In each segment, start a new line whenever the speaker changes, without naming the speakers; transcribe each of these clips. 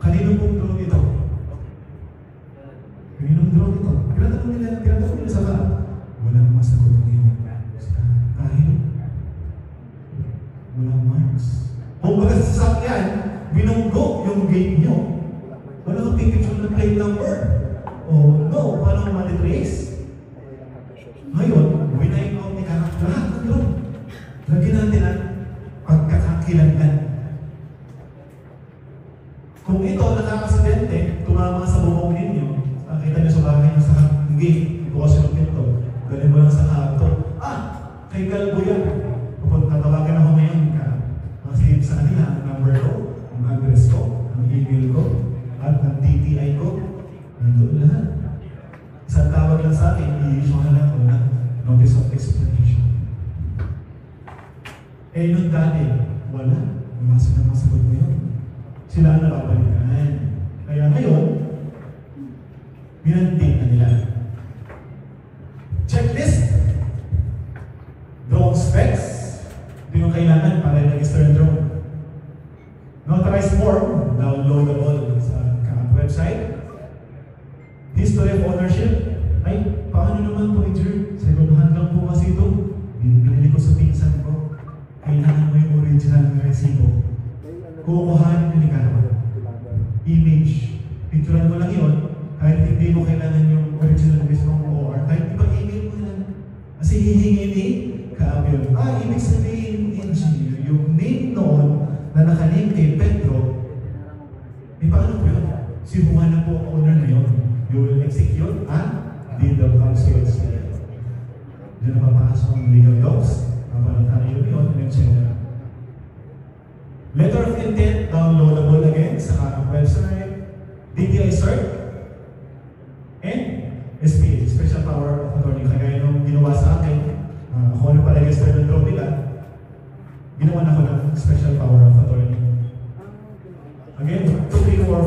Kanino pong drone ito? Kaninong drone ito? Tinatanong nila sa ba? Walang masagot ngayon. Kahit walang marks. Kung baga sa sasakyan, binunggo yung gate nyo. Wala kang picture ng plate number. Oh no, paano matitrace? Ngayon, winay out ni Kanak lahat ng drone. Lagyan natin ang pagkakakilanlan. Kung ito nakakasidente, tumama sa bubong ninyo, nakita niyo sa bahay niyo sa gate, bukas yung pinto, galing mo lang sa kanto. Kay Galbo yan. Kapag natawagan ako ngayon ka, masahib sa kanila ang number ko, ang address ko, ang email ko, at ang DTI ko, nandun lahat. Isang tawag lang sa akin, i-issue na lang ako ng notice of explanation. Nung dati, wala. Umasok na masagot mo yun. Sila ang napapalitan. Kaya ngayon, binandig na nila. Checklist. Drone specs. Ito yung kailangan para i-register yung drone. Notarized form, downloadable sa website. History of ownership. Ay, paano naman po, Edger? Segundo-hand lang po kasi ito. Binili ko sa pinsan ko. Kailangan mo yung original na resibo. Kukuhanin nila ka. Image. Picturean mo lang yun. Kahit hindi mo kailangan yung original resibo mo or kahit ipag-email mo lang. Kasi hihingi ni Kaabel. Ibig sabihin, engineer, yung name noon na nakalink kay Pedro, paano po yun? Si Juan na po owner na yun. You will execute and deed of conscience. Diyan na papasok ang legal docs. Mabalatan yun yun, etc. Letter of intent, downloadable again sa website, DTI cert, and SPA, Special Power of Attorney. Kagaya nung ginawa sa akin, ako ano pa-register ng drone nila, ginawa na ko ng Special Power of Attorney. Again, 2, 3, 4,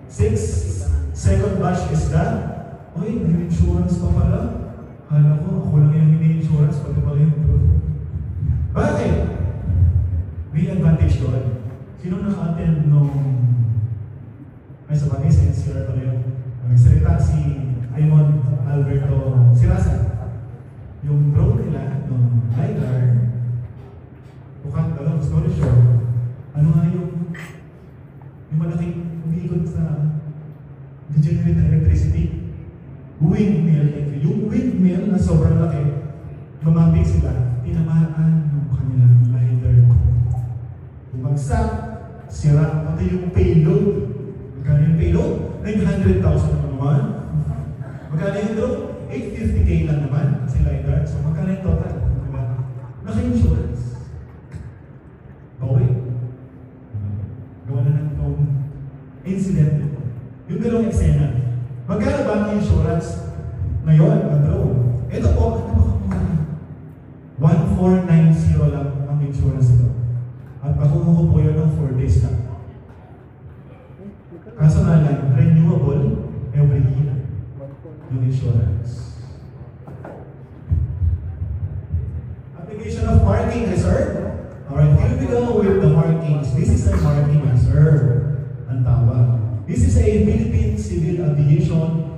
5, 6, second batch is done. Uy, may insurance pa pala. Kala ko, ako lang yung ini-insurance, pati pala yung drone. Bakit? May advantage doon. Sino naka-attend nung ay sa bagay, sincere pala yun. Nagsalita si Aymon Alberto Sirasa. Yung drone nila, nung LiDAR, bukan ka lang, story short, ano nga yung malaking umiikot sa generate electricity? Windmill. Yung windmill na sobrang laki, mamapik sila, tinamaan yung kanilang LiDAR. Bumagsak, sira, pati yung payload. Magkano yung payload? 900,000 naman. Magkano yung drone? 850K lang naman si LiDAR. So magkano yung total? Naka-insurance. Okay. Gawa na ng drone. Incident. Yung dalawang eksena. Magkano ba ang insurance ngayon, ang drone? Ito po, 1490 lang ang insurance ito. At pakuha po yun ng 4 days lang. Kaso nga lang, renewable every year yung insurance. Application of marking reserve. Alright, here we go with the markings. This is a marking reserve. Ang tawag. This is a Philippine Civil Aviation